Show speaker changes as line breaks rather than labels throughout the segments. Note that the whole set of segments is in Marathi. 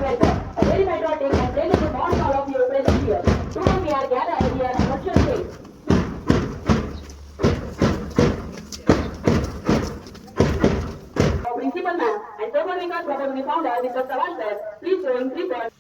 Ambedkar. A very patriotic and friendly good morning all of you present here. Today we are gathered here at Virtual Day. Our principal ma'am and Global Vikas Global founder Mr. Sawan sir, please show in 3 points.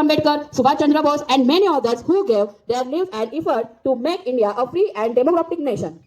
Ambedkar, Subhash Chandra Bose, and many others who gave their lives and effort to make India a free and democratic nation.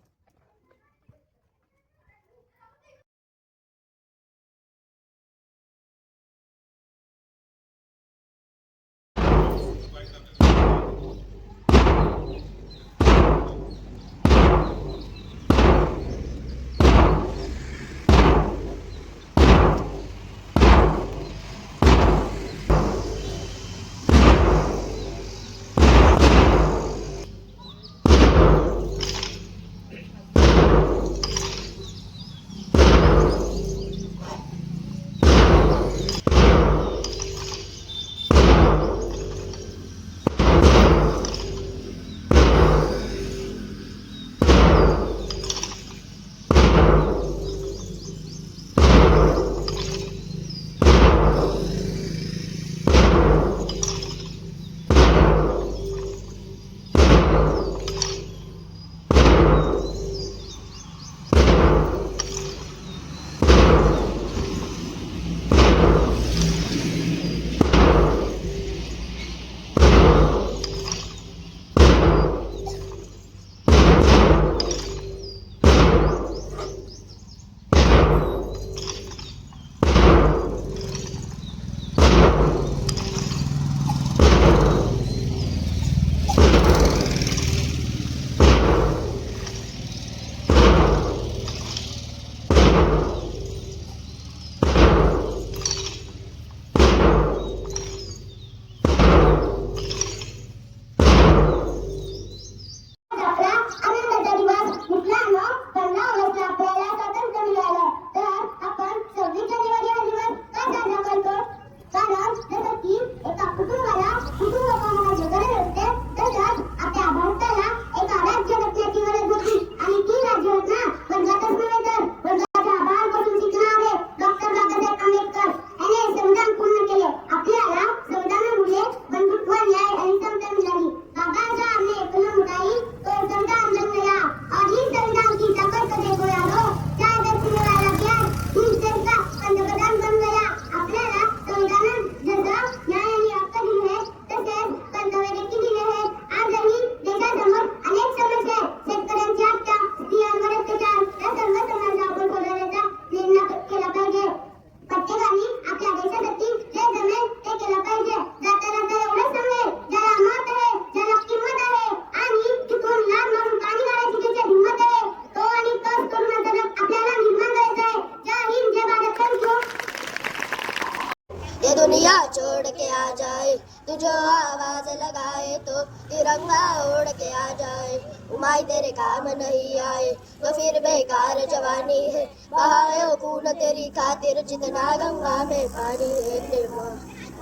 दुनिया छोड़ के आ जाए, तू जो आवाज लगाए तो तिरंगा ओढ़ के आ जाए। उमाई तेरे काम नहीं आए तो फिर बेकार जवानी है, बहाए खून तेरी खातिर जितना गंगा में पानी है। निर्मा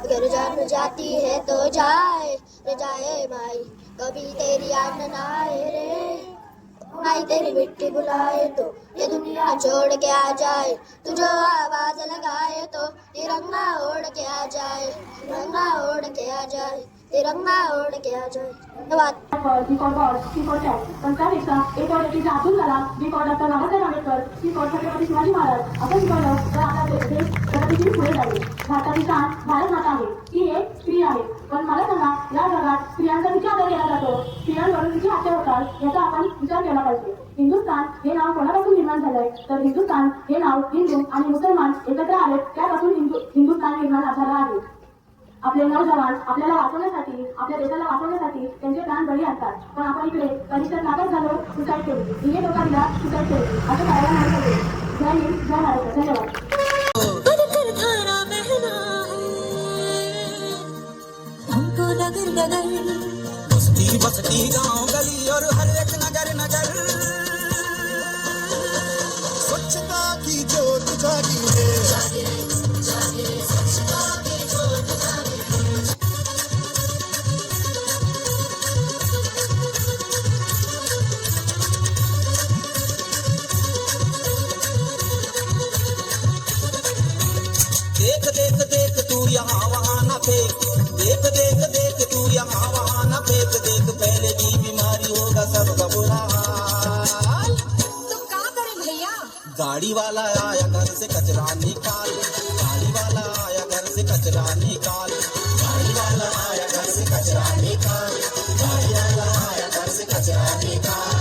अगर जान जाती है तो जाए रे जाए माई, कभी तेरी याद न आए रे। माई तेरी मिट्टी बुलाए तो ये दुनिया छोड़ के आ जाए, तू जो आवाज लगाए तो तिरंगा ओढ़ के आ जाए, तिरंगा ओढ़ के आ जाए, तिरंगा ओढ़ के आ जाए। धन्यवाद.
पंचापेक्षा एक एपीजे अब्दुल कलाम, बी कॉड डॉक्टर बाबासाहेब आंबेडकर, सी कॉड छत्रपती शिवाजी महाराज असं शिकवलं तर आपला देश प्रगतीने पुढे जाईल. भारताची शान भारत माता आहे, ती एक स्त्री आहे. पण मला सांगा, या जगात स्त्रियांचा किती आदर केला जातो, स्त्रियांवरून किती हत्या होतात याचा आपण विचार केला पाहिजे. हिंदुस्थान हे नाव कोणापासून निर्माण झालंय तर हिंदुस्थान हे नाव हिंदू आणि मुसलमान एकत्र आले त्यापासून हिंदुस्थान निर्माण झाला आहे. आपले नौजवान आपल्याला वाचवण्यासाठी, आपल्या देशाला वाचवण्यासाठी त्यांचे प्राण बळी आणतात. पण आपण इकडे कधीतर नापास झालो, सुसाईड केली, इंग्लिश लोकांना सुसाईड केली, असं करायला नाही पाहिजे. जय हिंद, जय महाराष्ट्र. धन्यवाद.
बस्ती बस्ती गांव गली और हर एक नगर नगर स्वच्छता की जोत जागी है. देख देख देख तू यहाँ वहाँ न फेंक, देख देख देख तू यहाँ वहाँ न फेंक, देख पहले की बीमारी होगा सबका बुरा हाल.
तो क्या करें भैया?
गाड़ी वाला आया घर से कचरा निकाल, गाड़ी वाला आया घर से कचरा निकाल, गाड़ी वाला आया घर से कचरा निकाल, गाड़ी वाला आया घर से कचरा निकाल.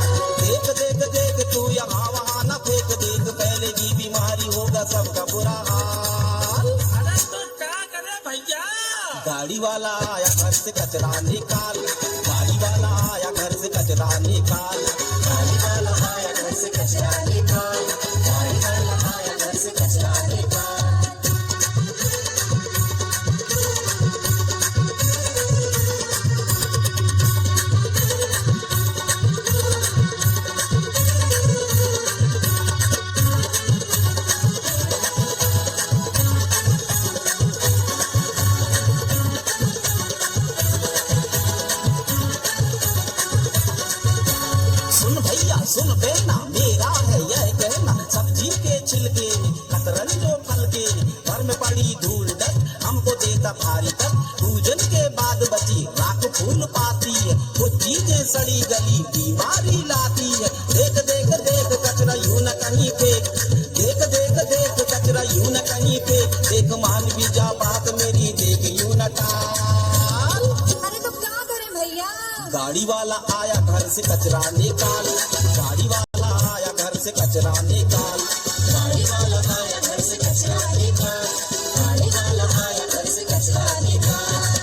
देख देख देख तू यहाँ वहाँ न फेंक, देख पहले की बीमारी होगा सबका बुरा हाल. अरे तो क्या करे भैया? गाड़ी वाला आया घर से कचरा निकाल, गाड़ी वाला आया घर से कचरा निकाल, गाड़ी वाला आया घर से कचरा निकाल, गाड़ी वाला आया घर से कचरा निकाल. सुन भैया सुन बेना, मेरा है यह कहना, सब्जी के छिलके कतरन जो फल के, घर में पड़ी धूल डस्ट हमको देता भारी तक, पूजन के बाद बची राख फूल पाती है, वो चीजें सड़ी गली बीमारी लाती है. देख देख देख कचरा यूं न कहीं फेंक, देख देख देख कचरा यूं न कहीं फेंक, देख मान भी जा बात मेरी, देख यूं न टाल.
अरे तो क्या करें भैया?
गाड़ी वाला आया घर से कचरा निकाल, गाड़ी वाला आया घर से कचरा निकाल, गाड़ी वाला आया घर से कचरा निकाल, गाड़ी वाला आया घर से कचरा निकाल.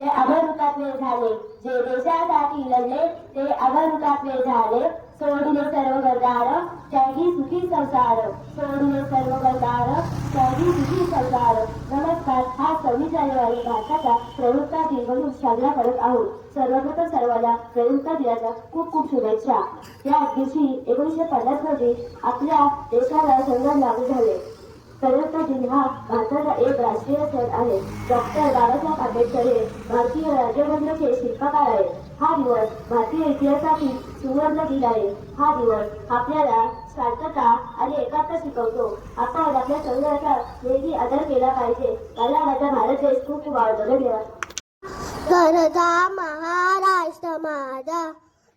ते अगरुतातले झाले, जे देशासाठी लढले ते अगरुतातले झाले. सोडले सर्व गरदार, त्यागी सुखी संसार, सोडले सर्व गरदार, त्यागी सुखी संसार. नमस्कार. हा 26 जानेवारी भारताचा प्रवृत्ता दिन म्हणून साजरा करत आहोत. सर्वप्रथम सर्वांना प्रवृत्ता दिनाच्या खूप खूप शुभेच्छा. या दिवशी 1950 रोजी आपल्या देशाला संविधान लागू झाले. प्रवृत्ता दिन हा भारताचा एक राष्ट्रीय सण आहे. डॉक्टर बाबासाहेब आंबेडकर हे भारतीय राज्यघटनेचे शिल्पकार आहेत. हा दिवस भारतीय इतिहासातील सुवर्ण दिन आहे. हा दिवस आपल्याला शांतता आणि एकात्मता शिकवतो. आपण आपल्या संविधानाचा नेहमी आदर केला पाहिजे. मला माझा भारत देश खूप खूप आवडतो. धन्यवाद.
गरजा महाराष्ट्र माझा,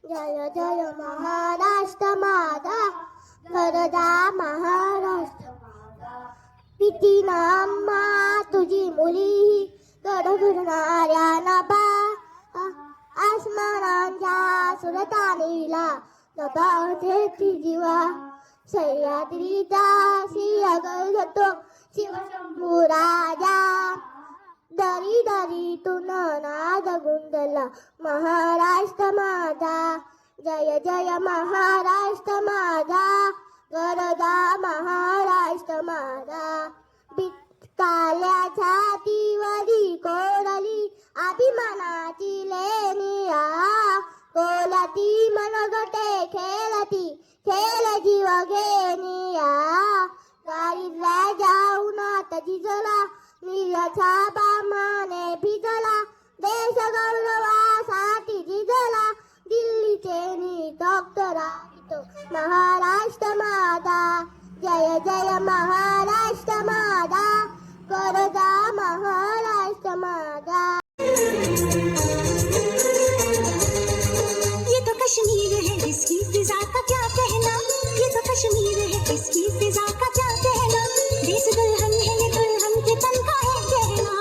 जय जय महाराष्ट्र माझा, गरजा महाराष्ट्र पिती नाम्मा तुझी मुली, गडगडणाऱ्या नभा आसमानांच्या सुरतानीला नभाते ती जीवा, सह्याद्रीचा सिंहगड घेतो शिवशंभू राजा, दरी दरीतून नाद गुंजला महाराष्ट्र माझा, जय जय महाराष्ट्र माझा, गरजा महाराष्ट्र माझा.
काल्या छातीवरी कोरली अभिमानाची लेनिया कोलती मनगटे खेळती खेळ जीव घेनिया दारिद्र्याच्या उन्हात झिजला निर्याच्या बामाने भिजला देश गौरवासाठी झिजला दिल्लीचे डॉक्टर महाराष्ट्र माझा जय जय महाराष्ट्र माझा करजा महाराष्ट्र माझा
ये तो कश्मीर है इसकी फिजा का क्या कहना, ये तो कश्मीर है इसकी फिजा का क्या कहना, देश दुल्हन है ये दुल्हन के तन का है कहना।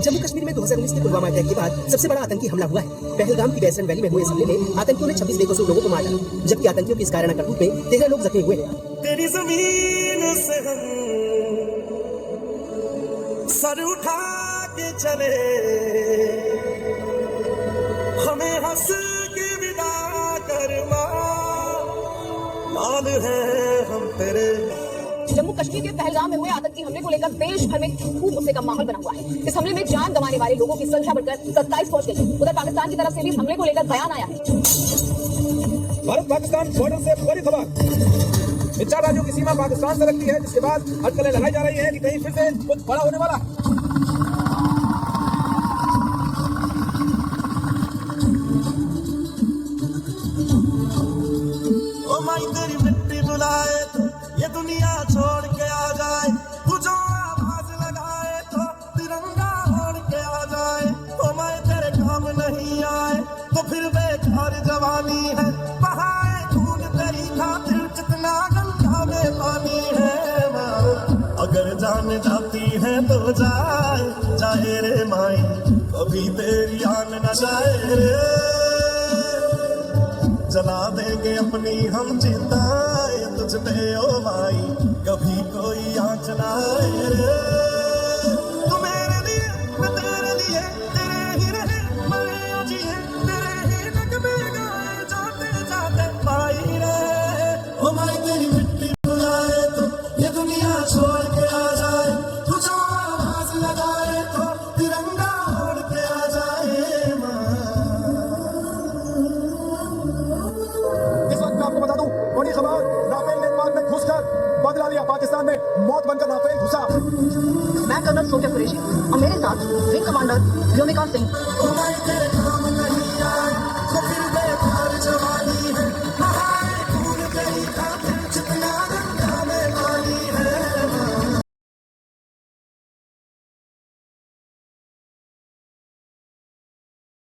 जम्मू कश्मीर में 2019 के पुलवामा अटैक के बाद सबसे बड़ा आतंकी हमला हुआ है। पहलगाम की वेस्टर्न वैली में हुए इस हमले में आतंकियों ने 26 बेकसूर लोगों को मार डाला, जबकि आतंकियों की इस कायराना करतूत में 13 लोग जख्मी हुए हैं।
तेरी जमीन से हम सर उठा के चले, हमें हंस के विदा कर लाल है हम तेरे।
जम्मू कश्मीर के पहलगाम में हुए आतंकी हमले को लेकर देश भर में खूब गुस्से का माहौल बना हुआ है। इस हमले में जान गंवाने वाले लोगों की संख्या बढ़कर 27 पहुंच गई है। उधर पाकिस्तान की तरफ से भी इस हमले को लेकर बयान आया है।
भारत पाकिस्तान बॉर्डर से बड़ी खबर, 4 राज्यों की सीमा पाकिस्तान से लगती है, जिसके बाद अटकलें लगाई जा रही है कि कहीं फिर से कुछ बड़ा होने वाला है।
ओ माई तेरी मिट्टी बुलाए तो ये दुनिया छोड़ के आ जाए, तू जो आवाज लगाए तो तिरंगा ओढ़ के आ जाए। ओ माई तेरे काम नहीं आए तो फिर बेकार जवानी है, बहाए खून तेरी खातिर जितना गंगा में पानी है। अगर जान जाती है तो जाए जाए रे माई, कभी तेरी आन न जाए रे। जला देंगे अपनी हम चिताए तुझ पे ओ माई, कभी कोई आँच ना आए रे। तू मेरे लिए मैं तेरे लिए, तेरे ही रहे मैं जिए, तेरे ही नगमे गाए जाते जाते पाई रे। ओ माई तेरी मिट्टी बुलाए तो ये दुनिया छोड़ के आ जाए, तू जो आवाज लगाए तो तिरंगा ओढ़ के आ जाए माँ।
इस वक्त मैं आपको बता दूं, बड़ी खबर, राफेल ने विमान में घुसकर बदला लिया। पाकिस्तान में मौत बनकर राफेल घुसा।
मैं कर्नल सोफिया कुरैशी और मेरे साथ विंग कमांडर व्योमिका सिंह।